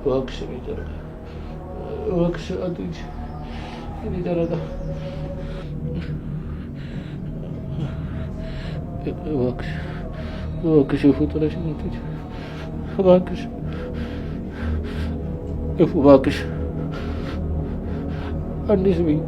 እባክሽ እኔ ጨረቃ እባክሽ አትሂጂ እኔ ጨረቃ እባክሽ እባክሽ ፍጡረሽ አትሂጂ እባክሽ እባክሽ አንዴ ስሚኝ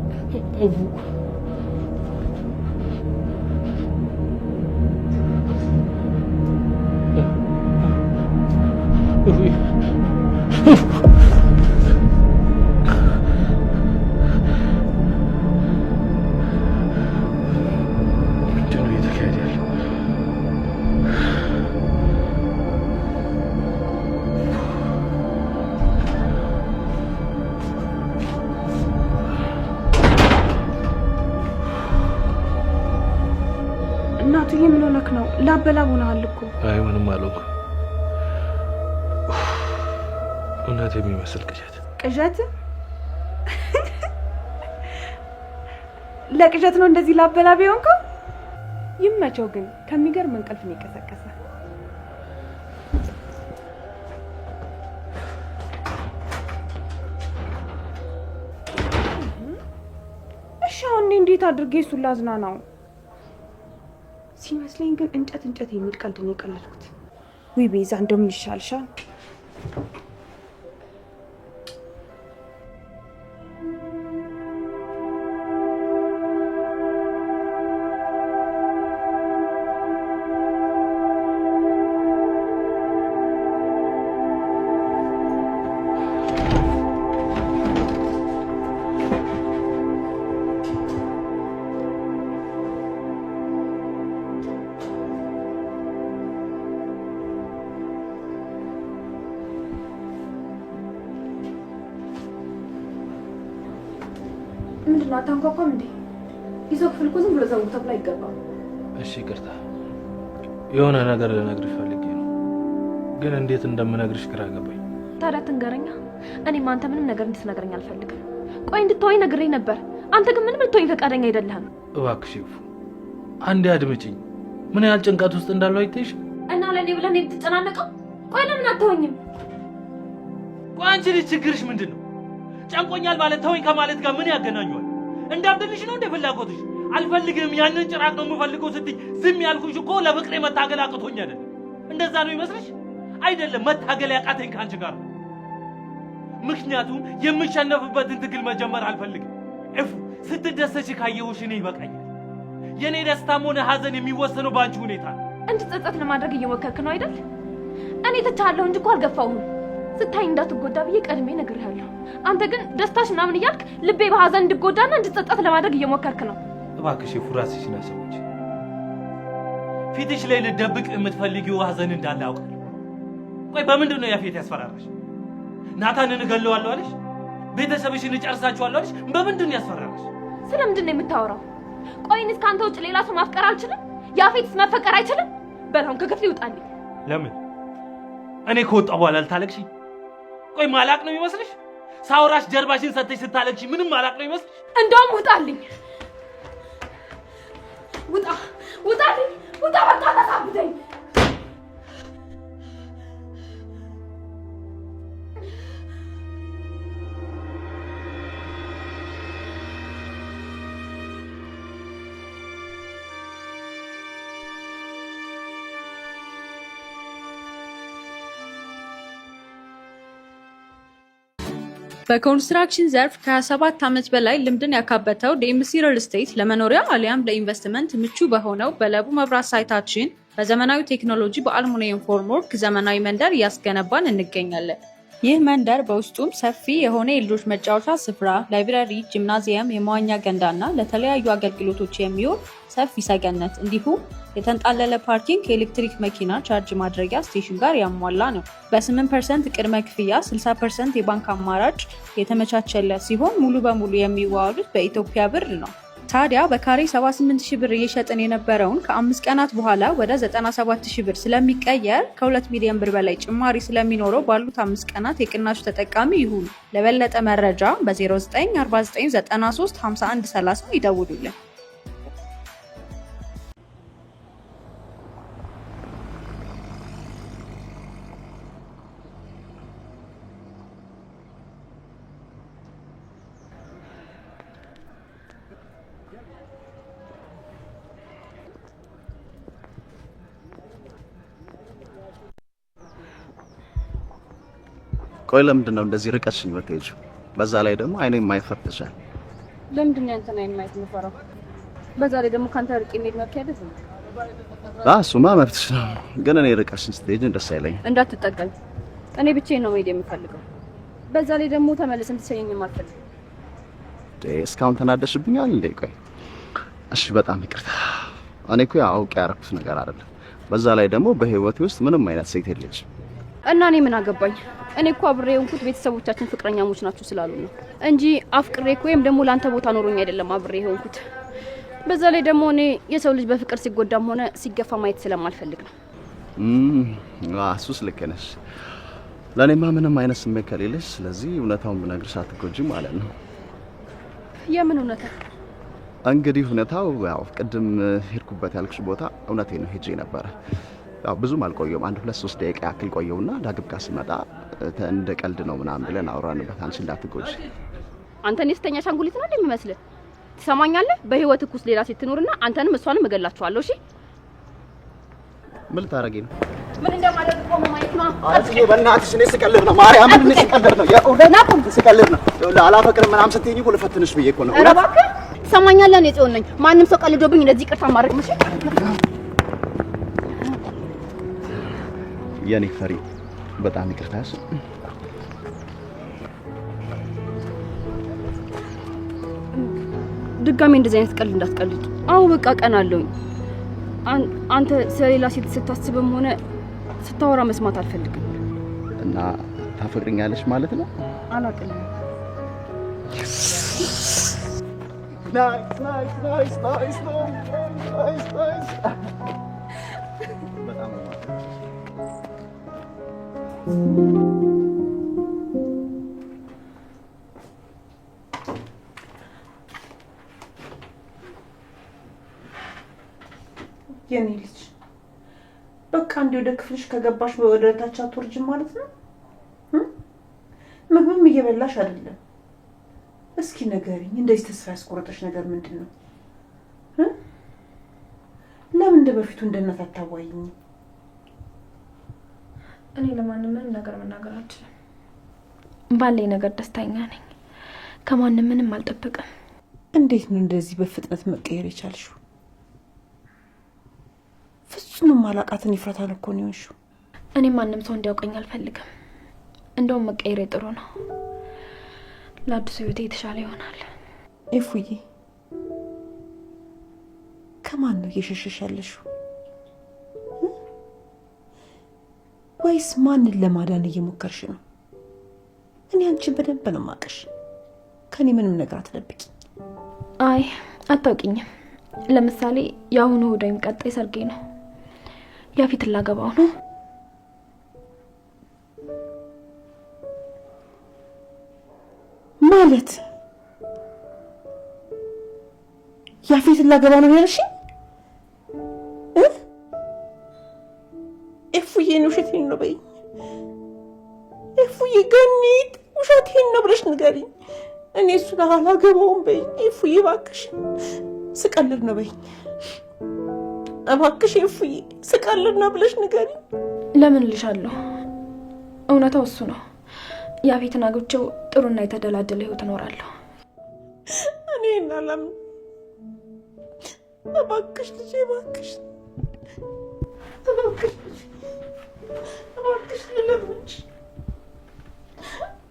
እናቱዬ ምን ሆነክ ነው? ላበላብ ሆነሃል እኮ። አይ ምንም አልሆንኩም። እውነት የሚመስል ቅዠት ቅዠት? ለቅዠት ነው እንደዚህ ላበላብ የሆንከው? ይመቸው ግን ከሚገርም እንቅልፍ ነው የቀሰቀሰ። እሺ አሁን እንዴት አድርጌ እሱን ላዝናናው? ሲመስለኝ ግን እንጨት የሚል ቀልድ ነው የቀለድኩት። ወይ ቤዛ እንደው ምን ይሻልሻል? ምንድን ነው አታንኳኳም እንዴ? ይዘው ክፍል እኮ ዝም ብሎ ዘው ተብሎ አይገባም። እሺ ይቅርታ፣ የሆነ ነገር ልነግርሽ ፈልጌ ነው፣ ግን እንዴት እንደምነግርሽ ግራ ገባኝ። ታዲያ ትንገረኛ። እኔም አንተ ምንም ነገር እንድትነግረኝ አልፈልግም። ቆይ እንድትወኝ ነግሬኝ ነበር። አንተ ግን ምንም ልትወኝ ፈቃደኛ አይደለህም። እባክሽ ይፉ አንዴ አድምጪኝ። ምን ያህል ጭንቀት ውስጥ እንዳለው አይተሽ እና ለኔ ብለህ ነው የምትጨናነቀው? ቆይ ለምን አትወኝም? ቆይ አንቺ ልጅ ችግርሽ ምንድን ነው? ጨንቆኛል ማለት ተወኝ ከማለት ጋር ምን ያገናኘዋል? እንዳብድልሽ ነው እንደ ፍላጎትሽ? አልፈልግም ያንን ጭራቅ ነው የምፈልገው ስትይ ዝም ያልኩሽ እኮ ለፍቅሬ መታገል አቅቶኝ አይደለም። እንደዛ ነው ይመስልሽ? አይደለም፣ መታገል ያቃተኝ ካንቺ ጋር ነው። ምክንያቱም የምሸነፍበትን ትግል መጀመር አልፈልግም። እፉ ስትደሰች ካየሁሽ እኔ ይበቃኛል። የኔ ደስታም ሆነ ሀዘን የሚወሰነው ባንቺ ሁኔታ ነው። እንድትጸጸት ለማድረግ እየሞከርክ ነው አይደል? እኔ ትቻለሁ እንጂ እኮ አልገፋሁም። ስታይ እንዳትጎዳ ብዬ ቀድሜ ነግሬሃለሁ። አንተ ግን ደስታሽ ምናምን እያልክ ልቤ በሀዘን እንድጎዳና እንድትጸጸት ለማድረግ እየሞከርክ ነው። እባክሽ ራስሽን አሰውጪ። ፊትሽ ላይ ልደብቅ የምትፈልጊው ሀዘን እንዳለ አውቃለሁ። ቆይ በምንድን ነው ያፌት ያስፈራራሽ? ናታንን እገለዋለሁ አለሽ? ቤተሰብሽን እጨርሳችኋለሁ አለሽ? በምንድን ነው ያስፈራራሽ? ስለምንድን ነው የምታወራው? ቆይ እኔስ ከአንተ ውጭ ሌላ ሰው ማፍቀር አልችልም? ያፌትስ መፈቀር አይችልም? በላውን ከክፍል ይውጣልኝ። ለምን? እኔ ከወጣ በኋላ ልታለቅሺ? ቆይ ማላቅ ነው የሚመስልሽ? ሳውራሽ ጀርባሽን ሰጥተሽ ስታለቅሺ ምንም ማላቅ ነው የሚመስልሽ? እንደውም ውጣልኝ። ውጣልኝ። ውጣ በቃ ታሳብደኝ። በኮንስትራክሽን ዘርፍ ከ27 ዓመት በላይ ልምድን ያካበተው ዲኤምሲ ሪል ስቴት ለመኖሪያ አሊያም ለኢንቨስትመንት ምቹ በሆነው በለቡ መብራት ሳይታችን በዘመናዊ ቴክኖሎጂ በአልሙኒየም ፎርምወርክ ዘመናዊ መንደር እያስገነባን እንገኛለን። ይህ መንደር በውስጡም ሰፊ የሆነ የልጆች መጫወቻ ስፍራ፣ ላይብረሪ፣ ጂምናዚየም፣ የመዋኛ ገንዳና ለተለያዩ አገልግሎቶች የሚውል ሰፊ ሰገነት እንዲሁም የተንጣለለ ፓርኪንግ ከኤሌክትሪክ መኪና ቻርጅ ማድረጊያ ስቴሽን ጋር ያሟላ ነው። በ8% ቅድመ ክፍያ 60% የባንክ አማራጭ የተመቻቸለት ሲሆን ሙሉ በሙሉ የሚዋዋሉት በኢትዮጵያ ብር ነው። ታዲያ በካሬ 78,000 ብር እየሸጥን የነበረውን ከ5 ቀናት በኋላ ወደ 97,000 ብር ስለሚቀየር ከ2 ሚሊዮን ብር በላይ ጭማሪ ስለሚኖረው ባሉት 5 ቀናት የቅናሹ ተጠቃሚ ይሁኑ። ለበለጠ መረጃ በ0949935130 ይደውሉልን። ቆይ ለምንድን ነው እንደዚህ ርቀሽኝ የምትሄጂው? በዛ ላይ ደግሞ አይኔን ማየት ፈርተሻል። ለምንድን ነው አንተን አይን ማየት የምፈራው? በዛ ላይ ደግሞ ካንተ ርቄ መሄድ መብት አይደለም? እሱማ መብትሽ ነው፣ ግን እኔ ርቀሽኝ ስትሄጂ ደስ አይለኝም። እንዳትጠጋኝ። እኔ ብቻዬን ነው መሄድ የምፈልገው። በዛ ላይ ደግሞ ተመልሰን ትሰኘኝም አልፈልግም። እስካሁን ተናደሽብኛል እንዴ? ቆይ እሺ፣ በጣም ይቅርታ። እኔ እኮ አውቄ ያደረኩት ነገር አይደለም። በዛ ላይ ደግሞ በህይወቴ ውስጥ ምንም አይነት ሴት የለችም እና እኔ ምን አገባኝ? እኔ እኮ አብሬ የሆንኩት ቤተሰቦቻችን ፍቅረኛሞች ናቸው ስላሉ ነው እንጂ አፍቅሬክ ወይም ደግሞ ላንተ ቦታ ኖሮኝ አይደለም አብሬ የሆንኩት። በዛ ላይ ደግሞ እኔ የሰው ልጅ በፍቅር ሲጎዳም ሆነ ሲገፋ ማየት ስለማልፈልግ ነው። እሱስ ልክ ነሽ። ለእኔማ ምንም አይነት ስሜት ከሌለሽ፣ ስለዚህ እውነታውን ብነግርሽ አትጎጂም ማለት ነው። የምን እውነታ? እንግዲህ እውነታው ያው ቅድም ሄድኩበት ያልኩሽ ቦታ እውነቴ ነው፣ ሄጄ ነበረ። ያው ብዙም አልቆየሁም፣ 1-2-3 ደቂቃ ያክል ቆየውና ዳግም ጋር ስመጣ እንደ ቀልድ ነው ምናምን ብለን አውራንበት። አንቺ እንዳትጎጂ። አንተ የስተኛ ሻንጉሊት ነው እንደሚመስልህ? ትሰማኛለህ? በህይወትህ ውስጥ ሌላ ሴት ትኖርና አንተንም እሷንም እገላችኋለሁ። እሺ? ምን ልታረጊ ነው? ምን እንደማደርግ ቆሞ ማየት ነው። አንቺ በእናትሽ እኔ ስቀልድ ነው ማርያም፣ ምን ስቀልድ ነው? የእውነት ስቀልድ ነው። አላፈቅርም ምናምን ስትይኝ እኮ ልፈትንሽ ብዬ እኮ ነው። ኧረ እባክህ ትሰማኛለህ? እኔ ጽዮን ነኝ። ማንም ሰው ቀልዶብኝ እንደዚህ ይቅርታ ማድረግ ምሽ የኔ ፈሪ በጣም ይቅርታሽ። ድጋሜ እንደዚህ አይነት ቀልድ እንዳትቀልድ። አዎ በቃ ቀናለሁኝ። አንተ ስለሌላ ሴት ስታስብም ሆነ ስታወራ መስማት አልፈልግም። እና ታፈቅሪኛለሽ ማለት ነው? አላውቅም። ናይስ በጣም የኔ ልጅ በቃ እንዴ ወደ ክፍልሽ ከገባሽ ወደ ታች አትወርጂም ማለት ነው? ምግብም እየበላሽ አይደለም። እስኪ ንገሪኝ፣ እንደዚህ ተስፋ ያስቆረጠሽ ነገር ምንድን ነው? ለምን እንደ በፊቱ እንደናት አታዋይኝ? እኔ ለማንም ምንም ነገር መናገር አልችልም። ባለኝ ነገር ደስተኛ ነኝ። ከማንም ምንም አልጠብቅም። እንዴት ነው እንደዚህ በፍጥነት መቀየር የቻልሽው? ፍጹም ማላቃትን ይፍራታል እኮ ነው የሆንሽው። እኔ ማንም ሰው እንዲያውቀኝ አልፈልግም። እንደውም መቀየር ጥሩ ነው። ለአዲሱ ህይወቴ የተሻለ ይሆናል። ኤፉዬ ከማን ነው እየሸሸሽ ያለሽው? ወይስ ማንን ለማዳን እየሞከርሽ ነው? እኔ አንቺን በደንብ ነው የማውቅሽ። ከኔ ምንም ነገር አትደብቂ። አይ አታውቂኝም። ለምሳሌ የአሁኑ እሑድ ወይም ቀጣይ ሰርጌ ነው። ያፊት ላገባው ነው። ማለት ያፊት ላገባው ነው ያልሽኝ? ኤፉዬ ውሸቴን ነው በይኝ። ኤፉዬ ገኒት ውሸቴን ነው ብለሽ ንገሪኝ። እኔ እሱን አላገባውም በይኝ ኤፉዬ እባክሽ። ስቀልድ ነው በይኝ እባክሽ ኤፉዬ፣ ስቀልድ ነው ብለሽ ንገሪኝ። ለምን ልሻለሁ? እውነታው እሱ ነው። ያፊትን አግብቼው ጥሩና የተደላደለ ህይወት እኖራለሁ። እኔ እናለም እባክሽ ልጄ እባክሽ እባክሽ እባክሽ ልለምንሽ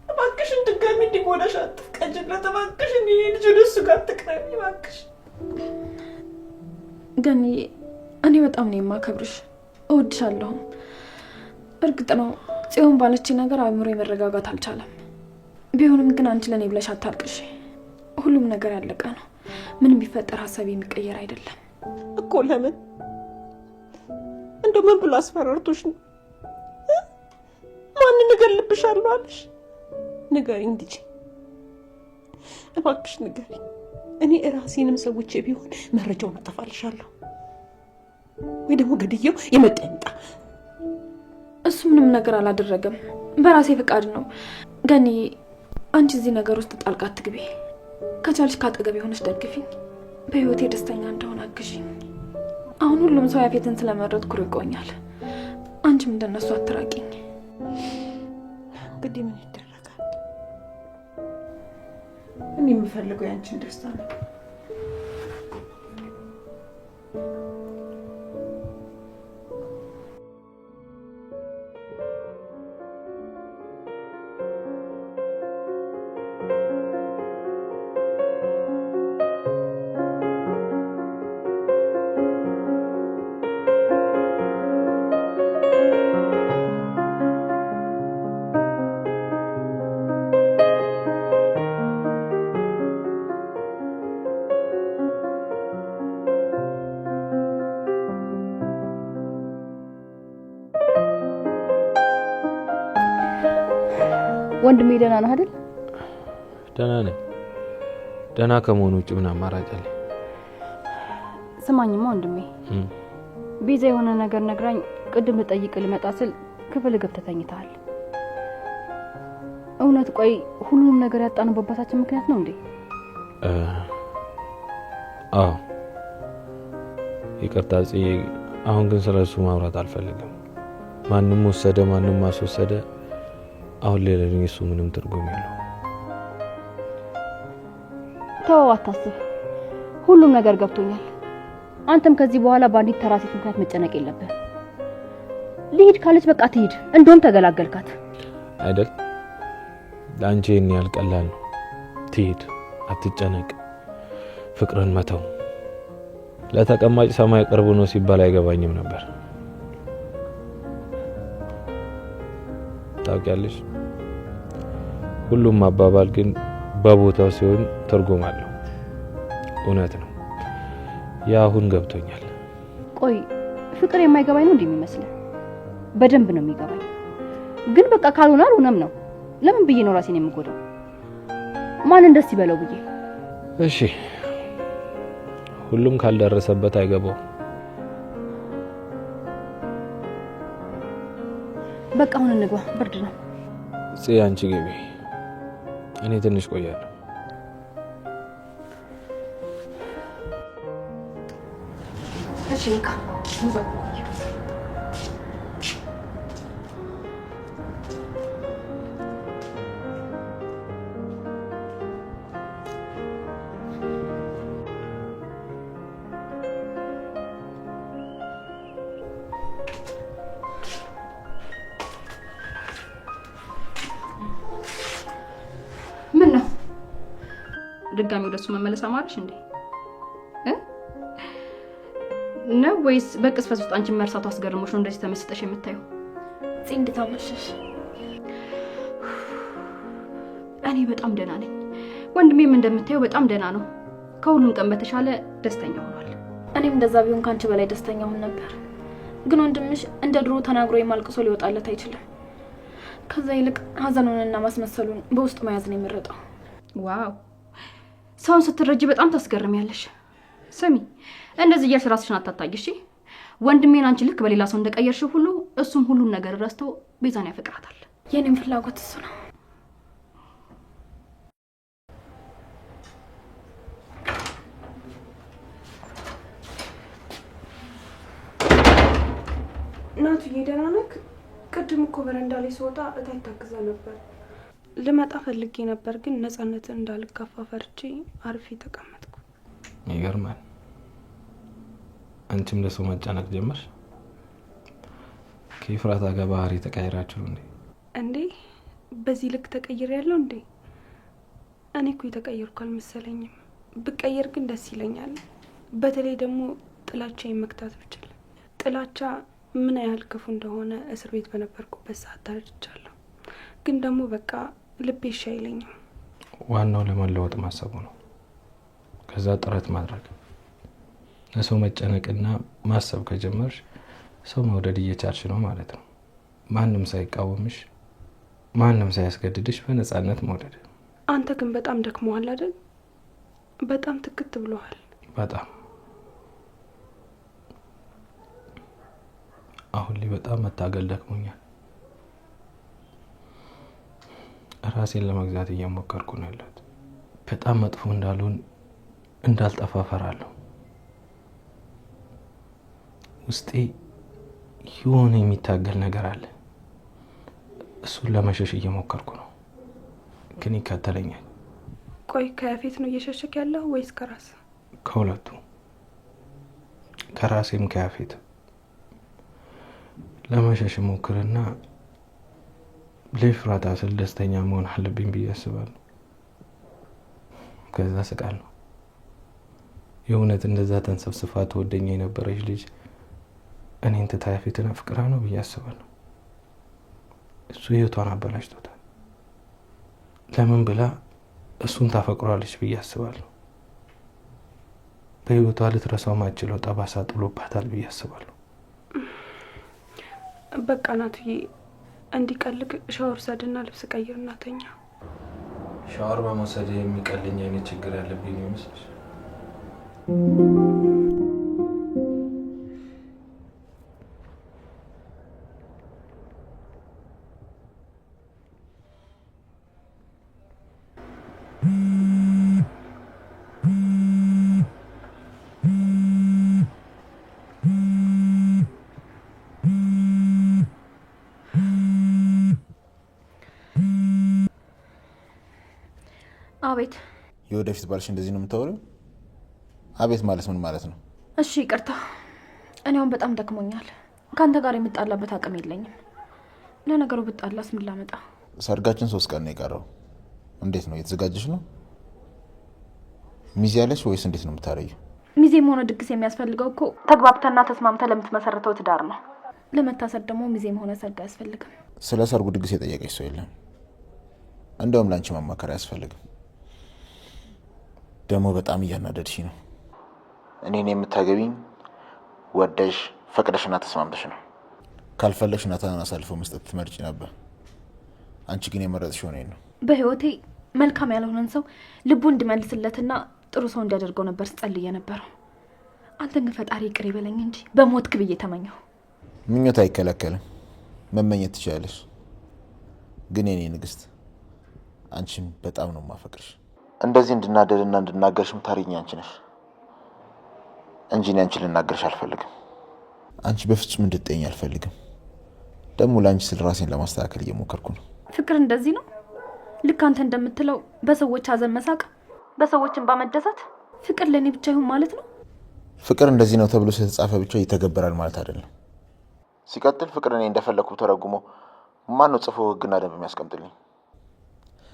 እባክሽን ድጋሚ እንዲጎዳሽ አትፍቀጂለት እባክሽ። እኔ ልጅ ወደ እሱ ጋር አትቅረቢ እባክሽ። ገኒ እኔ በጣም ነው የማከብርሽ፣ እወድሻለሁ። እርግጥ ነው ጽዮን ባለች ነገር አእምሮ መረጋጋት አልቻለም። ቢሆንም ግን አንቺ ለኔ ብለሽ አታርቅሽ። ሁሉም ነገር ያለቀ ነው። ምንም ቢፈጠር ሀሳብ የሚቀየር አይደለም እኮ። ለምን እንደው ምን ብሎ አስፈራርቶሽ ነው? ማንን እገልብሻለሁ አለሽ? ንገሪኝ ልጄ እባክሽ ንገሪኝ። እኔ ራሴንም ሰውቼ ቢሆን መረጃውን አጠፋልሻለሁ፣ ወይ ደግሞ ገድየው የመጣ ይምጣ። እሱ ምንም ነገር አላደረገም፣ በራሴ ፍቃድ ነው። ገኒ አንቺ እዚህ ነገር ውስጥ ጣልቃ አትግቢ። ከቻልሽ ካጠገቤ ሆነሽ ደግፊኝ፣ በህይወቴ ደስተኛ እንደሆነ አግዢኝ። አሁን ሁሉም ሰው ያፌትን ስለመረጥኩ ርቆኛል። አንቺም እንደነሱ አትራቂኝ። እንግዲህ ምን ይደረጋል? እኔ የምፈልገው ያንቺን ደስታ ነው። ወንድሜ ደህና ነህ አይደል? ደህና ነኝ። ደህና ከመሆኑ ውጭ ምን አማራጭ አለ? ስማኝማ ወንድሜ፣ ቤዛ የሆነ ነገር ነግራኝ ቅድም ልጠይቅ ልመጣ ስል ክፍል ገብተህ ተኝተሃል። እውነት ቆይ ሁሉንም ነገር ያጣነው በአባታችን ምክንያት ነው እንዴ? አዎ ይቅርታ ጽዬ፣ አሁን ግን ስለሱ ማውራት አልፈልግም። ማንንም ወሰደ ማንንም አስወሰደ አሁን ለኔ እሱ ምንም ትርጉም የለው። ተው አታስብ፣ ሁሉም ነገር ገብቶኛል። አንተም ከዚህ በኋላ ባንዲት ተራ ሴት ምክንያት መጨነቅ የለብህ። ልሂድ ካለች በቃ ትሂድ፣ እንደውም ተገላገልካት አይደል? ላንቺ እኔ ያልቀላል ነው። ትሂድ፣ አትጨነቅ። ፍቅርን መተው ለተቀማጭ ሰማይ ቅርብ ነው ሲባል አይገባኝም ነበር። ታውቂያለሽ፣ ሁሉም አባባል ግን በቦታው ሲሆን ትርጉም አለው። እውነት ነው። ያ አሁን ገብቶኛል። ቆይ ፍቅር የማይገባኝ ነው እንደሚመስለው? በደንብ ነው የሚገባኝ። ግን በቃ ካልሆነ አልሆነም ነው። ለምን ብዬ ነው ራሴን የምጎዳው? ማንን ደስ ይበለው ብዬ? እሺ ሁሉም ካልደረሰበት አይገባው። በቃ አሁን እንግባ፣ ብርድ ነው። አንቺ ግቢ፣ እኔ ትንሽ ቆያለሁ። እሺ እንካ ድጋሚ ወደሱ መመለስ አማርሽ እንዴ? ነው ወይስ በቅስፈት ውስጥ አንቺ መርሳቱ አስገርሞሽ ነው እንደዚህ ተመስጠሽ የምታዩ? ጽንድ ታመሸሽ። እኔ በጣም ደህና ነኝ። ወንድሜም እንደምታየው በጣም ደህና ነው። ከሁሉም ቀን በተሻለ ደስተኛ ሆኗል። እኔም እንደዛ ቢሆን ካንቺ በላይ ደስተኛ ሆን ነበር። ግን ወንድምሽ እንደ ድሮ ተናግሮ የማልቅሶ ሊወጣለት አይችልም። ከዛ ይልቅ ሀዘኑንና ማስመሰሉን በውስጥ መያዝ ነው የሚረጣው። ዋው ሰውን ስትረጂ በጣም ታስገርሚያለሽ። ስሚ እንደዚህ እያልሽ ራስሽን አታታጊ እሺ? ወንድሜን አንቺ ልክ በሌላ ሰው እንደቀየርሽው ሁሉ እሱም ሁሉን ነገር ረስቶ ቤዛን ያፈቅራታል። የኔም ፍላጎት እሱ ነው። እናትዬ ደህና ነህ? ቅድም እኮ በረንዳ ላይ ስወጣ እታይ ታግዛ ነበር። ልመጣ ፈልጌ ነበር ግን ነፃነትን እንዳልጋፋ ፈርቼ አርፌ ተቀመጥኩ። ይገርማል። አንቺም ለሰው መጨነቅ ጀመርሽ? ከፍራታ ጋር ባህሪ ተቀይራችሁ እንዴ? በዚህ ልክ ተቀይሬያለሁ እንዴ? እኔ እኮ የተቀየርኩ አልመሰለኝም። ብቀየር ግን ደስ ይለኛል። በተለይ ደግሞ ጥላቻዬን መክታት ብችል። ጥላቻ ምን ያህል ክፉ እንደሆነ እስር ቤት በነበርኩበት ሰዓት ተረድቻለሁ። ግን ደግሞ በቃ ልቤ እሺ አይለኝም። ዋናው ለመለወጥ ማሰቡ ነው። ከዛ ጥረት ማድረግ። ለሰው መጨነቅና ማሰብ ከጀመርሽ ሰው መውደድ እየቻልሽ ነው ማለት ነው። ማንም ሳይቃወምሽ፣ ማንም ሳያስገድድሽ በነፃነት መውደድ። አንተ ግን በጣም ደክመዋል አይደል? በጣም ትክት ብለዋል። በጣም አሁን ላይ በጣም መታገል ደክሞኛል። ራሴን ለመግዛት እየሞከርኩ ነው ያለሁት። በጣም መጥፎ እንዳልጠፋ ፈራለሁ። ውስጤ የሆነ የሚታገል ነገር አለ። እሱን ለመሸሽ እየሞከርኩ ነው፣ ግን ይከተለኛል። ቆይ ከያፌት ነው እየሸሸክ ያለው ወይስ ከራስ? ከሁለቱ፣ ከራሴም ከያፌት። ለመሸሽ ሞክርና ለፍራታ ስል ደስተኛ መሆን አለብኝ ብዬ አስባለሁ። ከዛ ስቃለሁ። የእውነት እንደዛ ተንሰፍስፋ ተወደኛ የነበረች ልጅ እኔን ትታ ያፌትን አፍቅራ ነው ብዬ አስባለሁ። እሱ ህይወቷን አበላሽቶታል። ለምን ብላ እሱን ታፈቅሯለች ብዬ አስባለሁ። በህይወቷ ልትረሳው ማችለው ጠባሳ ጥሎባታል ብዬ አስባለሁ። በቃ ናቱዬ እንዲቀልግ ሻወር ሰድና ልብስ ቀይርና ተኛ። ሻወር በመውሰድ የሚቀልኝ አይነት ችግር ያለብኝ ይመስልሽ? አቤት። የወደፊት ባልሽ እንደዚህ ነው የምታወሪው? አቤት ማለት ምን ማለት ነው? እሺ ይቅርታ፣ እኔ አሁን በጣም ደክሞኛል። ካንተ ጋር የምጣላበት አቅም የለኝም። ለነገሩ ብጣላስ ምን ላመጣ? ሰርጋችን 3 ቀን ነው የቀረው። እንዴት ነው የተዘጋጀሽ ነው? ሚዜ ያለሽ ወይስ እንዴት ነው የምታረጊው? ሚዜም ሆነ ድግስ የሚያስፈልገው እኮ ተግባብተና ተስማምተ ለምትመሰረተው ትዳር ነው። ለመታሰር ደግሞ ሚዜም ሆነ ሰርግ አያስፈልግም። ስለ ሰርጉ ድግስ የጠየቀሽ ሰው የለም። እንደውም ላንቺ ማማከር አያስፈልግም። ደግሞ በጣም እያናደድሽ ነው። እኔን የምታገቢኝ ወደሽ ፈቅደሽና ተስማምተሽ ነው። ካልፈለግሽ ናታንን አሳልፎ መስጠት ትመርጪ ነበር። አንቺ ግን የመረጥሽው እኔን ነው። በህይወቴ መልካም ያልሆነን ሰው ልቡ እንድመልስለትና ጥሩ ሰው እንዲያደርገው ነበር ስጸልይ የነበረው። አንተን ግን ፈጣሪ ይቅር ይበለኝ እንጂ በሞትክ ብዬ ተመኘሁ። ምኞት አይከለከልም፣ መመኘት ትችላለሽ። ግን የኔ ንግስት አንቺን በጣም ነው የማፈቅርሽ። እንደዚህ እንድናደድና እንድናገርሽ ምታሪኝ አንቺ ነሽ እንጂ እኔ አንቺን ልናገርሽ አልፈልግም። አንቺ በፍጹም እንድትጠይኝ አልፈልግም። ደግሞ ለአንቺ ስለ ራሴን ለማስተካከል እየሞከርኩ ነው። ፍቅር እንደዚህ ነው? ልክ አንተ እንደምትለው በሰዎች ሀዘን መሳቅ፣ በሰዎችን ባመደሰት ፍቅር ለእኔ ብቻ ይሁን ማለት ነው? ፍቅር እንደዚህ ነው ተብሎ ስለተጻፈ ብቻ ይተገበራል ማለት አይደለም። ሲቀጥል ፍቅር እኔ እንደፈለኩ ተረጉሞ ማን ነው ጽፎ ህግና ደንብ የሚያስቀምጥልኝ?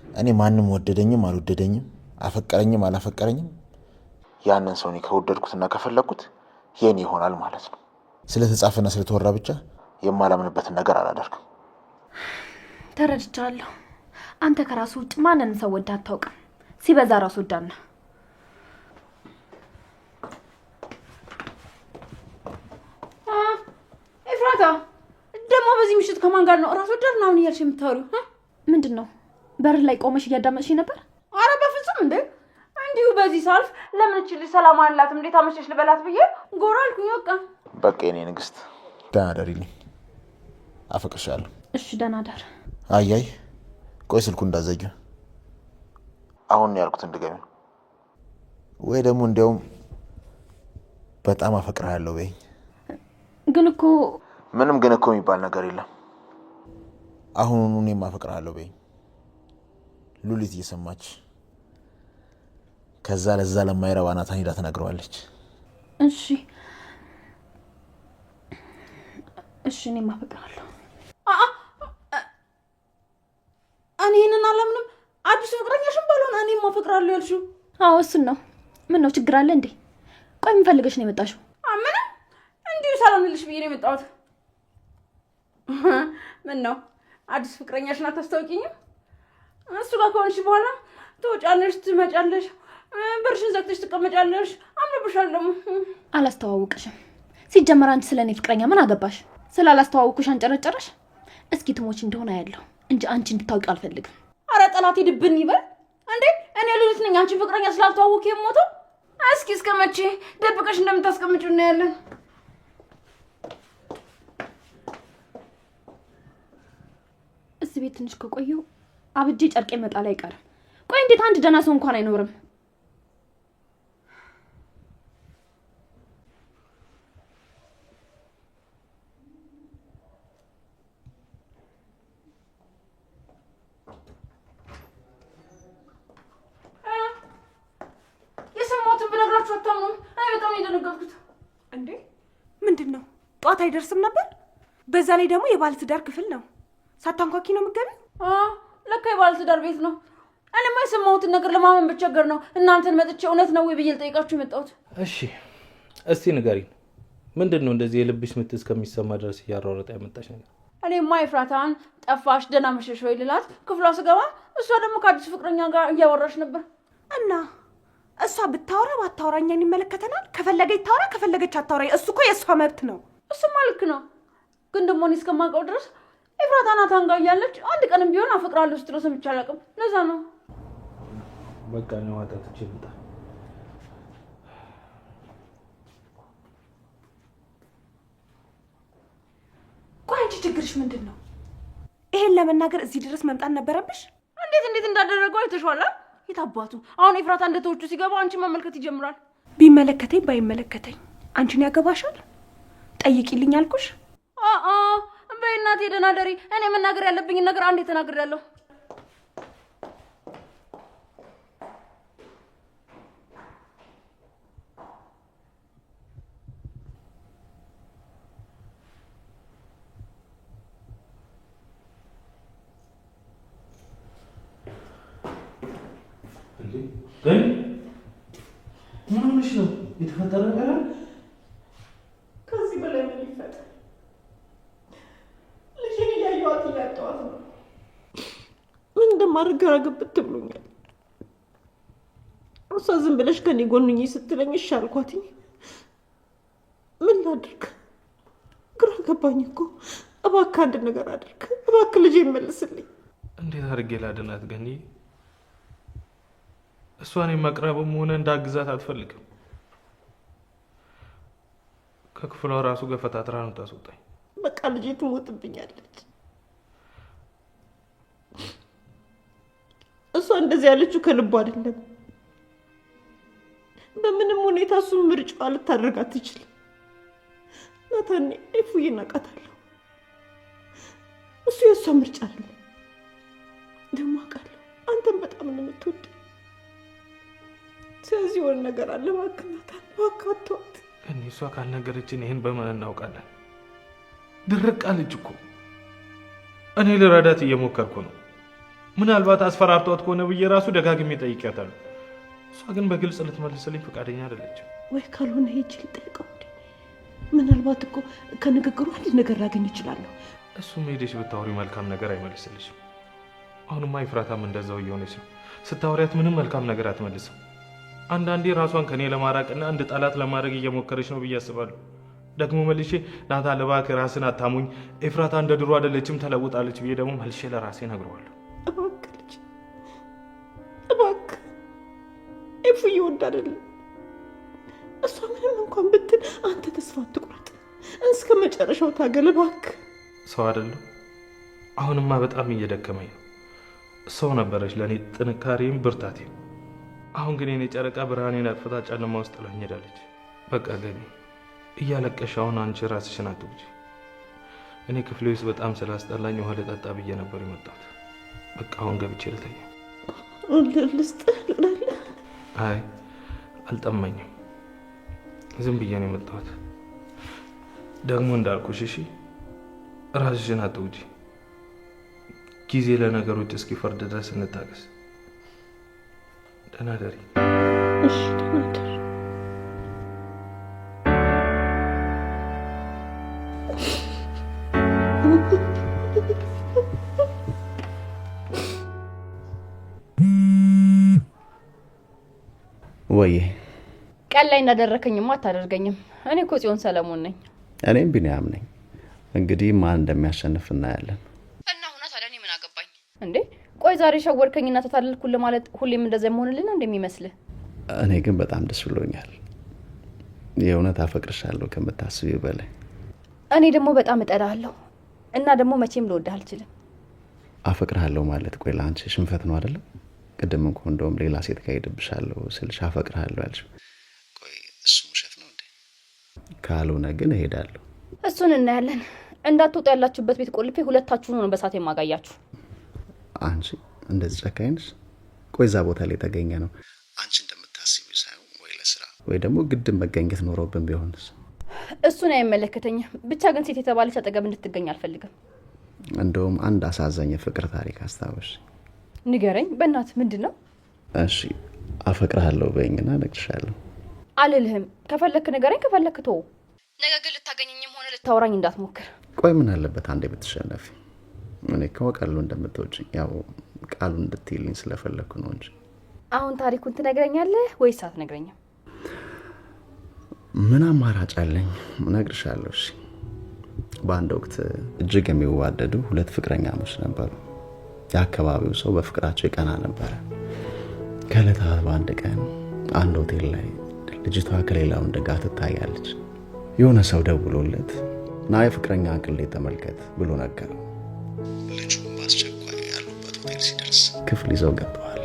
እኔ ማንም ወደደኝም አልወደደኝም አፈቀረኝም አላፈቀረኝም ያንን ሰው እኔ ከወደድኩትና ከፈለኩት የኔ ይሆናል ማለት ነው። ስለተጻፈና ስለተወራ ብቻ የማላምንበትን ነገር አላደርግም። ተረድቻለሁ። አንተ ከራሱ ውጭ ማንንም ሰው ወደ አታውቅም። ሲበዛ ራሱ ወዳና ኤፍራታ ደግሞ በዚህ ምሽት ከማን ጋር ነው ራስ ወዳድ ነው እያልሽ የምታወሪው? ምንድን ነው? በር ላይ ቆመሽ እያዳመጥሽ ነበር? አረ በፍጹም እንዴ! እንዲሁ በዚህ ሳልፍ ለምን እችልሽ ሰላም አላትም እንዴት አመሸሽ ልበላት ብዬ ጎራ አልኩኝ። በቃ የኔ ንግስት ደህና ደሪልኝ። አፈቅርሻለሁ። እሺ ደህና ደር። አያይ ቆይ ስልኩ እንዳዘጊው አሁን ያልኩት እንድገሚ ወይ ደግሞ እንዲያውም በጣም አፈቅርሃለሁ በይ። ግን እኮ ምንም ግን እኮ የሚባል ነገር የለም። አሁኑኑ እኔም አፈቅርሃለሁ በይ። ሉሊት እየሰማች ከዛ ለዛ ለማይረባ ናታን ሄዳ ተናግረዋለች። እሺ እሺ እኔም አፈቅርሃለሁ። እኔ ይሄንን አላምንም። አዲስ ፍቅረኛሽን ባልሆነ እኔም አፈቅራለሁ ያልሽው? አዎ እሱን ነው። ምን ነው ችግር አለ እንዴ? ቆይ ምን ፈልገሽ ነው የመጣሽው? ምንም እንዲሁ ሰላም ልልሽ ብዬ ነው የመጣሁት። ምን ነው አዲስ ፍቅረኛሽን አታስታውቂኝም? እሱ ጋር ከሆንሽ በኋላ ትወጫለሽ፣ ትመጫለሽ፣ በርሽን ዘግተሽ ትቀመጫለሽ። አምሮብሻል ደግሞ። አላስተዋውቅሽም። ሲጀመር አንቺ ስለኔ ፍቅረኛ ምን አገባሽ? ስላላስተዋውቅሽ አንጨረጨረሽ። እስኪ ትሞች እንደሆነ ያለው እንጂ አንቺ እንድታውቂ አልፈልግም። አረ ጠላቴ ድብን ይበል እንዴ! እኔ ሉሊት ነኝ አንቺ ፍቅረኛ ስላልተዋወቅ የሞተው። እስኪ እስከመቼ ደብቀሽ እንደምታስቀምጪው እናያለን። እዚህ ቤት ትንሽ ከቆየሁ አብጄ ጨርቄ መጣል አይቀርም። ቆይ እንዴት አንድ ደህና ሰው እንኳን አይኖርም? ጠዋት አይደርስም ነበር? በዛ ላይ ደግሞ የባለ ትዳር ክፍል ነው። ሳታንኳኪ ነው የምትገቢው? ለካ የባለ ትዳር ቤት ነው። እኔማ የሰማሁትን ነገር ለማመን ብቸገር ነው እናንተን መጥቼ እውነት ነው ወይ ብዬ ልጠይቃችሁ የመጣሁት። እሺ እስቲ ንገሪኝ፣ ምንድን ነው እንደዚህ የልብሽ ምት እስከሚሰማ ድረስ እያሯሯጠ ያመጣሽ ነገር? እኔማ ኤፍራታን ጠፋሽ ደህና መሸሽ ወይ ልላት ክፍሏ ስገባ እሷ ደግሞ ከአዲስ ፍቅረኛ ጋር እያወራሽ ነበር። እና እሷ ብታወራ ባታወራ እኛን ይመለከተናል? ከፈለገች ታወራ ከፈለገች አታወራ። እሱ እኮ የእሷ መብት ነው። እሱማ ልክ ነው። ግን ደግሞ እኔ እስከማውቀው ድረስ ኤፍራታ ናታን ጋር እያለች አንድ ቀንም ቢሆን አፈቅራለሁ ስትለው ሰምቼ አላውቅም። ለዛ ነው በቃ ነው ዋጣት ይችላል። ቆይ አንቺ ችግርሽ ምንድን ነው? ይሄን ለመናገር እዚህ ድረስ መምጣት ነበረብሽ? እንዴት እንዳደረገው አይተሽዋል? የታባቱ አሁን ኤፍራታ እንደተወቹ ሲገባ አንቺ መመልከት ይጀምራል። ቢመለከተኝ ባይመለከተኝ አንቺን ያገባሻል? ጠይቂልኝ አልኩሽ። በእናቴ ደህና ደሪ። እኔ መናገር ያለብኝን ነገር አንዴ ተናግሬያለሁ። ምን ሆነሽ ነው? የተፈጠረ ነገር አለ? ከዚህ በላይ ምን ይፈጠር? ልጄን እያየኋት እያጣኋት ነው። ምን እንደማደርግ ግራ ገብት ብሎኛል። እሷ ዝም ብለሽ ከኔ ጎንኝ ስትለኝ እሺ አልኳትኝ። ምን ላድርግ? ግራ ገባኝ እኮ። እባክህ አንድ ነገር አድርግ። እባክህ ልጄን መልስልኝ። እንዴት አድርጌ ላድናት ገኒ? እሷን መቅረብም ሆነ እንዳግዛት አትፈልግም። ከክፍሏ ራሱ ገፈታትራ ነው ታስወጣኝ። በቃ ልጄ ትሞትብኛለች። እሷ እንደዚህ ያለችው ከልቧ አይደለም። በምንም ሁኔታ እሱን ምርጫዋ ልታደርግ አትችልም። ናታን ኤፉዬን አውቃታለሁ። እሱ የእሷ ምርጫ አይደለም። ደግሞ አውቃለሁ አንተም በጣም ነው የምትወድ። ስለዚህ የሆነ ነገር አለ። እባክህ ናታን፣ እባክህ አትተዋት። እኔ እሷ ካልነገረችን ይሄን በምን እናውቃለን? ድርቅ አለች እኮ። እኔ ልረዳት እየሞከርኩ ነው። ምናልባት አስፈራርቷት ከሆነ ብዬ ራሱ ደጋግሜ ጠይቄያታለሁ። እሷ ግን በግልጽ ልትመልስልኝ ፈቃደኛ አይደለችም። ወይ ካልሆነ ሄጄ ልጠይቀው። ምናልባት እኮ ከንግግሩ አንድ ነገር ላገኝ እችላለሁ። እሱም ሄደሽ ብታወሪ መልካም ነገር አይመልስልሽም። አሁንማ ኤፍራታም እንደዛው እየሆነች ነው። ስታወሪያት ምንም መልካም ነገር አትመልስም። አንዳንዴ ራሷን ከኔ ለማራቅና እንደ ጠላት ለማድረግ እየሞከረች ነው ብዬ አስባለሁ። ደግሞ መልሼ ናታን እባክህ ራስን አታሙኝ፣ ኤፍራታ እንደ ድሮ አይደለችም ተለውጣለች ብዬ ደግሞ መልሼ ለራሴ እነግረዋለሁ። እባክህ ልጅ፣ እባክህ ኤፉዬ ወድ አይደለም። እሷ ምንም እንኳን ብትል አንተ ተስፋ አትቁረጥ። እስከ መጨረሻው ታገል እባክህ። ሰው አይደለም። አሁንማ በጣም እየደከመኝ ነው። ሰው ነበረች ለእኔ ጥንካሬም ብርታቴም። አሁን ግን የኔ ጨረቃ ብርሃኔን አጥፍታ ጨለማ ውስጥ ጥላኝ ሄዳለች። በቃ ገኒ እያለቀሽ አሁን አንቺ ራስሽን አትውጪ። እኔ ክፍሌ ውስጥ በጣም ስላስጠላኝ ውሃ ልጠጣ ብዬ ነበር የመጣሁት። በቃ አሁን ገብቼ ልተኛ። ልስጥህ ልቅዳለህ? አይ አልጠማኝም፣ ዝም ብዬ ነው የመጣሁት። ደግሞ እንዳልኩሽ እሺ፣ ራስሽን አትውጪ። ጊዜ ለነገሮች እስኪፈርድ ድረስ እንታገስ። ደህና ደሪ። እሺ ደህና ደሪ። ወይ ቀን ላይ እንዳደረከኝማ አታደርገኝም። እኔ እኮ ጽዮን ሰለሞን ነኝ። እኔም ቢኒያም ነኝ። እንግዲህ ማን እንደሚያሸንፍ እናያለን። እና ሁና ታዲያ እኔ ምን አገባኝ እንዴ? ቆይ ዛሬ ሸወርከኝና ተታለልኩልህ ማለት ሁሌም እንደዛ መሆንልን ነው እንደሚመስልህ? እኔ ግን በጣም ደስ ብሎኛል። የእውነት አፈቅርሻለሁ ከምታስቢው በላይ። እኔ ደግሞ በጣም እጠላለሁ እና ደግሞ መቼም ልወድህ አልችልም። አፈቅርሃለሁ ማለት ቆይ ለአንቺ ሽንፈት ነው አይደለም? ቅድም እንኳን እንደውም ሌላ ሴት ጋር ሄድብሻለሁ ስልሽ አፈቅርሃለሁ ያልሽው፣ ቆይ እሱ ውሸት ነው እንዴ? ካልሆነ ግን እሄዳለሁ። እሱን እናያለን። እንዳትወጡ ያላችሁበት ቤት ቆልፌ ሁለታችሁን ነው በሳት የማጋያችሁ። አንቺ እንደዚህ ጨካኝ ነሽ? ቆይ እዛ ቦታ ላይ ተገኘ ነው አንቺ እንደምታስቢው ሳይሆን ወይ ለስራ ወይ ደግሞ ግድም መገኘት ኖሮብን ቢሆንስ? እሱን አይመለከተኝም። ብቻ ግን ሴት የተባለች አጠገብ እንድትገኝ አልፈልግም። እንደውም አንድ አሳዛኝ ፍቅር ታሪክ አስታውሽ። ንገረኝ በእናት ምንድነው? እሺ አፈቅርሃለሁ በይኝና እነግርሻለሁ። አልልህም። ከፈለክ ንገረኝ፣ ከፈለክ ተው። ነገ ግን ልታገኘኝም ሆነ ልታወራኝ እንዳትሞክር። ቆይ ምን አለበት አንዴ ብትሸነፊ? እኔ ከወቃሉ እንደምትወጪኝ ያው ቃሉ እንድትይልኝ ስለፈለኩ ነው እንጂ። አሁን ታሪኩን ትነግረኛለህ ወይስ አትነግረኝም? ምን አማራጭ አለኝ? እነግርሻለሁ። እሺ በአንድ ወቅት እጅግ የሚዋደዱ ሁለት ፍቅረኛሞች ነበሩ። የአካባቢው ሰው በፍቅራቸው ይቀና ነበረ። ከዕለታት በአንድ ቀን አንድ ሆቴል ላይ ልጅቷ ከሌላ ወንድ ጋር ትታያለች። የሆነ ሰው ደውሎለት ና የፍቅረኛ ቅሌ ተመልከት ብሎ ነገረው። ልጁም በአስቸኳይ ያሉበት ሆቴል ሲደርስ ክፍል ይዘው ገብተዋል።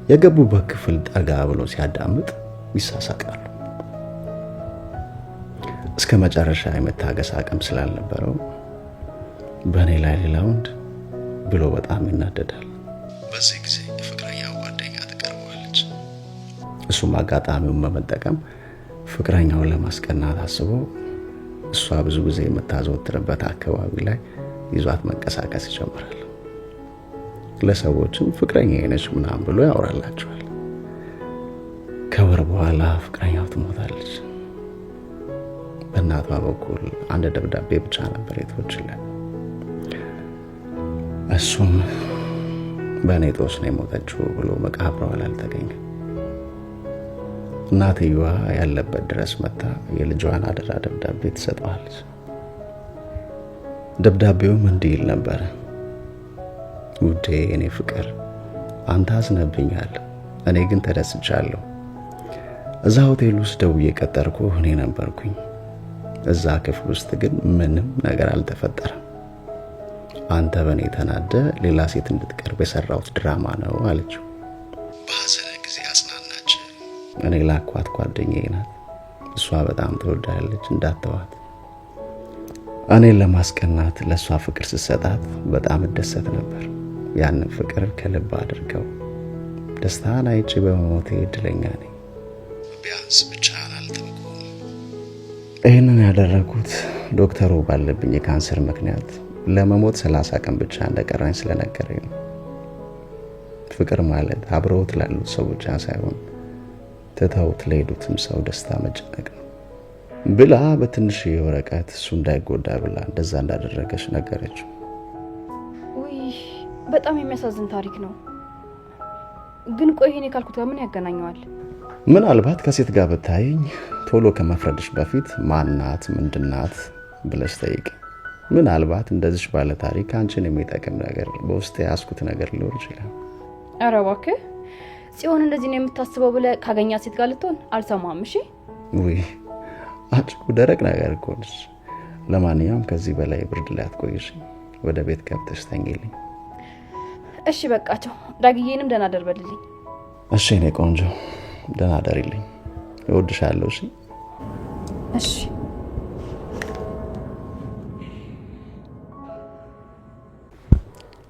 የገቡበት ክፍል ጠጋ ብሎ ሲያዳምጥ ይሳሳቃሉ። እስከ መጨረሻ የመታገስ አቅም ስላልነበረው በእኔ ላይ ሌላ ወንድ ብሎ በጣም ይናደዳል። በዚህ ጊዜ የፍቅረኛው ጓደኛ ትቀርበዋለች። እሱም አጋጣሚውን በመጠቀም ፍቅረኛውን ለማስቀናት አስቦ እሷ ብዙ ጊዜ የምታዘወትርበት አካባቢ ላይ ይዟት መንቀሳቀስ ይጀምራል። ለሰዎችም ፍቅረኛ ነች ምናምን ብሎ ያወራላቸዋል። ከወር በኋላ ፍቅረኛው ትሞታለች። በእናቷ በኩል አንድ ደብዳቤ ብቻ ነበር የተወችላት። እሱም በእኔ ጦስ ነው የሞተችው ብሎ መቃብሯ ላይ አልተገኘም። እናትየዋ ያለበት ድረስ መታ የልጇን አደራ ደብዳቤ ትሰጠዋለች። ደብዳቤውም እንዲህ ይል ነበረ። ውዴ እኔ ፍቅር፣ አንተ አዝነብኛል፣ እኔ ግን ተደስቻለሁ። እዛ ሆቴል ውስጥ ደውዬ ቀጠርኩህ እኔ ነበርኩኝ። እዛ ክፍል ውስጥ ግን ምንም ነገር አልተፈጠረም። አንተ በእኔ ተናደ ሌላ ሴት እንድትቀርብ የሰራሁት ድራማ ነው አለችው። በሐዘነ ጊዜ አጽናናች። እኔ ላኳት ጓደኛዬ ናት። እሷ በጣም ትወዳለች፣ እንዳትተዋት። እኔን ለማስቀናት ለእሷ ፍቅር ስሰጣት በጣም እደሰት ነበር። ያንን ፍቅር ከልብ አድርገው ደስታን አይቼ በመሞቴ እድለኛ ነኝ። ቢያንስ ብቻህን አልተውኩም። ይህንን ያደረኩት ዶክተሩ ባለብኝ የካንሰር ምክንያት ለመሞት 30 ቀን ብቻ እንደቀረኝ ስለነገረኝ ነው። ፍቅር ማለት አብረውት ላሉት ሰው ብቻ ሳይሆን ትተውት ለሄዱትም ሰው ደስታ መጨነቅ ነው ብላ በትንሽ ወረቀት እሱ እንዳይጎዳ ብላ እንደዛ እንዳደረገች ነገረችው። ውይ በጣም የሚያሳዝን ታሪክ ነው። ግን ቆይ ይሄኔ ካልኩት ጋር ምን ያገናኘዋል? ምናልባት ከሴት ጋር ብታይኝ ቶሎ ከመፍረድሽ በፊት ማናት ምንድናት ብለሽ ጠይቂ። ምናልባት እንደዚህ ባለ ታሪክ አንቺን የሚጠቅም ነገር በውስጥ ያስኩት ነገር ሊኖር ይችላል። ኧረ እባክህ ጽዮን እንደዚህ ነው የምታስበው ብለህ ካገኛ ሴት ጋር ልትሆን አልሰማም። እሺ ውይ አንቺ ደረቅ ነገር እኮ ነሽ። ለማንኛውም ከዚህ በላይ ብርድ ላይ አትቆይሽ፣ ወደ ቤት ገብተሽ ተኝልኝ። እሺ በቃቸው። ዳግዬንም ደህና ደርበልልኝ። እሺ እኔ ቆንጆ ደህና ደርልኝ። እወድሻለሁ። እሺ እሺ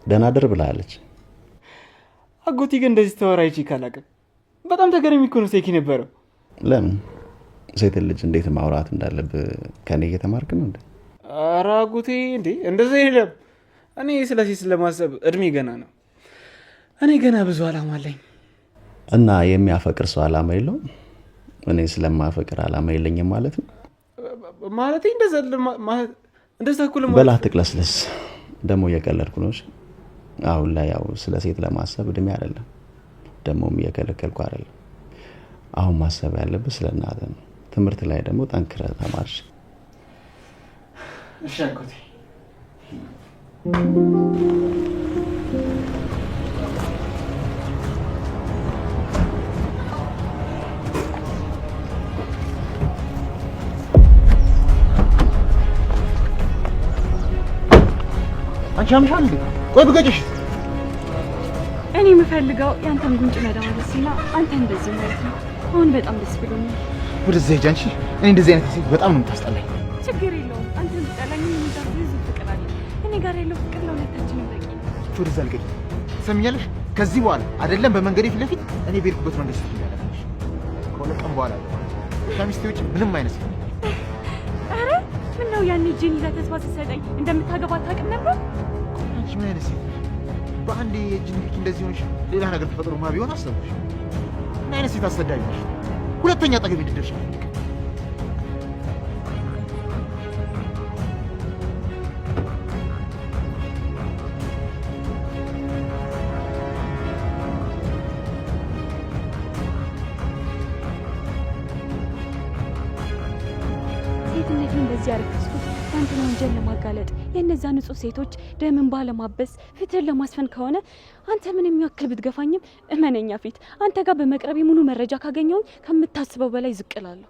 ደህና ደር ብላለች። አጎቴ ግን እንደዚህ ተወራይቺ ካላቀም በጣም ተገረሚ እኮ ነው ሴኪ ነበረው። ለምን ሴት ልጅ እንዴት ማውራት እንዳለብህ ከኔ እየተማርክ ነው እንዴ? ኧረ አጎቴ እንዴ እንደዛ የለም። እኔ ስለ ሴት ለማሰብ እድሜ ገና ነው። እኔ ገና ብዙ አላማ አለኝ። እና የሚያፈቅር ሰው አላማ የለውም? እኔ ስለማፈቅር አላማ የለኝም ማለት ነው? ማለት እንደዛ እኮ በላ ትቅለስለስ። ደግሞ እየቀለድኩ ነው። አሁን ላይ ያው ስለ ሴት ለማሰብ እድሜ አይደለም፣ ደግሞም እየከለከልኩ አይደለም። አሁን ማሰብ ያለብህ ስለ እናትህ ነው። ትምህርት ላይ ደግሞ ጠንክረህ ተማርሽ። እሺ አጎቴ። አንቺ አምሻል እንዴ? ቆይ ብገጭሽ። እኔ የምፈልገው ያንተን ጉንጭ መዳወስና አንተ እንደዚህ ማለት ነው። አሁን በጣም ደስ ብሎኛል። ወደዛ ሂጂ አንቺ። እኔ እንደዚህ አይነት ሴት በጣም ነው የምታስጠላኝ። ችግር የለውም። አንተን ብጠላኝ ምን ብዙ ፍቅር አለ። እኔ ጋር ያለው ፍቅር ለሁለታችንም በቂ ነው። ወደዛ ልቀቂ። ትሰሚኛለሽ? ከዚህ በኋላ አይደለም በመንገዴ ፊት ለፊት እኔ ቤርኩበት መንገድ ስትያለሽ ከሁለት ቀን በኋላ ከሚስቴ ውጭ ምንም አይነት ነው ያኔ ጂኒ ለተስፋ ስትሰጠኝ እንደምታገባ አታውቅም ነበር? አንቺ ምን አይነት ሴት በአንዴ የጂኒ ፊት እንደዚህ ሆነሽ ሌላ ነገር ተፈጥሮማ ቢሆን አሰብሽ? ምን አይነት ሴት አሰዳቢ ነሽ? ሁለተኛ አጠገቤ እንድትደርሺ ሴትነቴን በዚህ አረከስኩት ያንተን ወንጀል ለማጋለጥ የእነዛ ንጹህ ሴቶች ደምን ባለማበስ ፍትህን ለማስፈን ከሆነ አንተ ምን የሚያክል ብትገፋኝም እመነኛ ፊት አንተ ጋር በመቅረብ ሙሉ መረጃ ካገኘሁኝ ከምታስበው በላይ ዝቅ እላለሁ።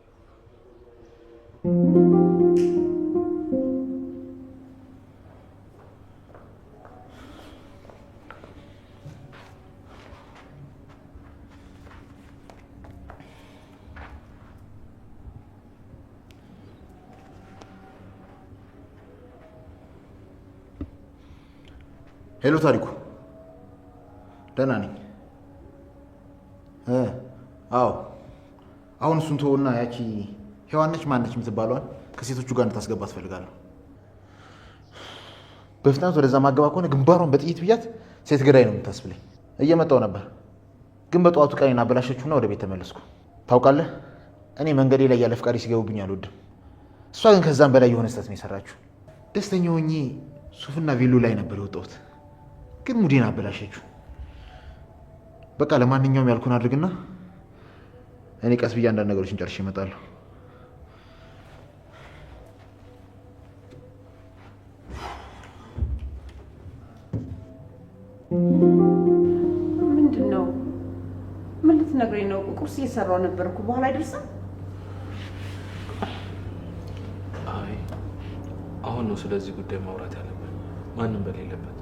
ሄሎ ታሪኩ፣ ደህና ነኝ። አዎ አሁን እሱን ተወውና ያቺ ሔዋን ነች ማነች የምትባለዋን ከሴቶቹ ጋር እንድታስገባ ትፈልጋለሁ። በፍጥነት ወደዛ ማገባ ከሆነ ግንባሯን በጥይት ብያት ሴት ገዳይ ነው የምታስብለኝ። እየመጣው ነበር ግን በጠዋቱ ቀኔን አበላሸችውና ወደ ቤት ተመለስኩ። ታውቃለህ እኔ መንገዴ ላይ ያለ ፍቃሪ ሲገቡብኝ አልወድም። እሷ ግን ከዛም በላይ የሆነ ስህተት ነው የሰራችው። ደስተኛ ሆኜ ሱፍና ቬሎ ላይ ነበር የወጣሁት ግን ሙዴን አበላሸችው። በቃ ለማንኛውም ያልኩን አድርግና እኔ ቀስ ብዬ አንዳንድ ነገሮችን ጨርሼ እመጣለሁ። ምንድን ነው? ምን ልትነግረኝ ነው? ቁርስ እየሰራሁ ነበርኩ። በኋላ አይደርስም? አይ አሁን ነው ስለዚህ ጉዳይ ማውራት ያለብን፣ ማንም በሌለበት።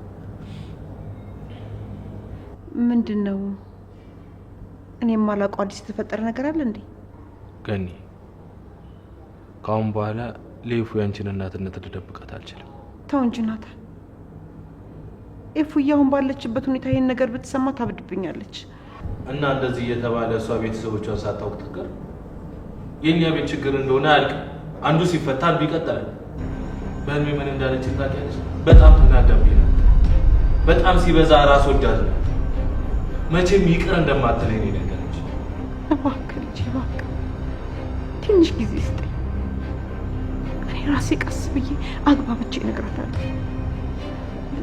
ምንድን ነው? እኔ የማላውቀው አዲስ የተፈጠረ ነገር አለ እንዴ? ገኒ፣ ከአሁን በኋላ ለኤፉ ያንቺን እናትነት ልደብቃት አልችልም። ተው እንጂ ናታን። ኤፉዬ አሁን ባለችበት ሁኔታ ይሄን ነገር ብትሰማ ታብድብኛለች። እና እንደዚህ እየተባለ እሷ ቤተሰቦቿን ሳታውቅ ትቀር? የእኛ ቤት ችግር እንደሆነ አያልቅም። አንዱ ሲፈታ አንዱ ይቀጥላል። በህልሜ ምን እንዳለች ታውቂያለሽ? በጣም ትናደብኝ ነው። በጣም ሲበዛ ራስ ወዳድ ነው። መቼም ይቅር እንደማትለኝ ነው የነገረች። እባክህ ልጄ እባክህ ትንሽ ጊዜ ስጠኝ። እኔ ራሴ ቀስ ብዬ አግባብቼ እነግራታለሁ።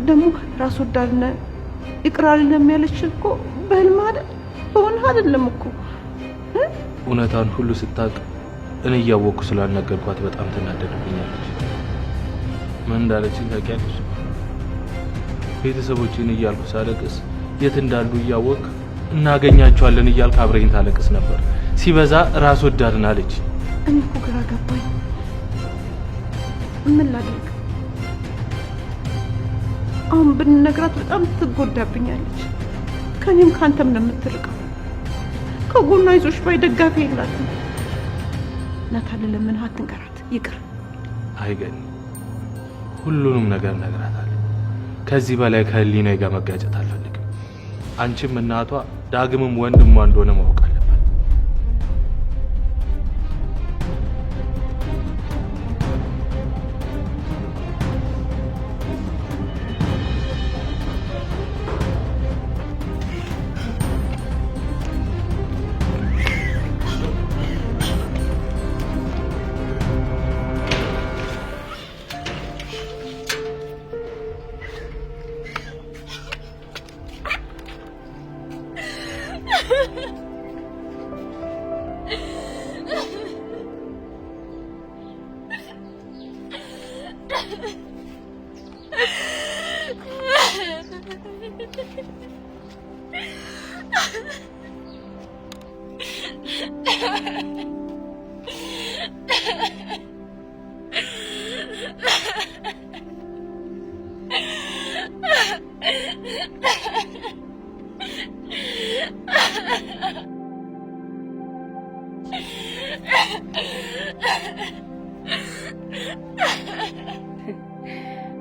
ደግሞ ራስ ወዳድነ ይቅር አልልም ያለች እኮ በህልም አይደል በሆነ አይደለም እኮ። እውነታን ሁሉ ስታውቅ እኔ እያወቅኩ ስላልነገርኳት በጣም ትናደድብኛለች። ምን እንዳለችኝ ታውቂያለሽ? ቤተሰቦቼን እያልኩ ሳለቅስ የት እንዳሉ እያወቅ እናገኛቸዋለን እያልክ አብረኝ ታለቅስ ነበር። ሲበዛ ራስ ወዳድን አለች። እኔ እኮ ግራ ገባኝ። ምን ላድርግ? አሁን ብንነግራት በጣም ትጎዳብኛለች። ከኔም ካንተም ነው የምትርቀው። ከጎኗ ይዞሽ ባይ ደጋፊ የላትም። ናታን ለምን አትንገራት? ይቅር። አይገኝ ሁሉንም ነገር እነግራታለሁ። ከዚህ በላይ ከህሊናዬ ጋር መጋጨት አልፈልግም። አንቺም እናቷ ዳግምም ወንድሟ እንደሆነ ማወቅ አለበት።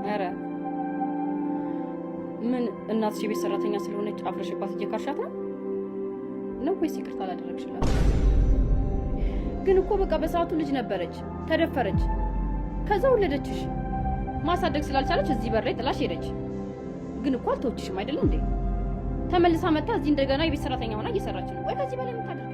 ኧረ ምን እናትሽ የቤት ሰራተኛ ስለሆነች አፍረሽባት እየካርሻት ነው ወይስ ይቅርታ አላደረግሽላት? ግን እኮ በቃ በሰዓቱ ልጅ ነበረች፣ ተደፈረች። ከዛ ወለደችሽ። ማሳደግ ስላልቻለች እዚህ በር ላይ ጥላሽ ሄደች። ግን እኮ አልተወችሽም አይደል እንዴ? ተመልሳ መጣ እዚህ እንደገና የቤት ሰራተኛ ሆና እየሰራች ነው። ወይ ከዚህ በላይ ምን ታደርግ?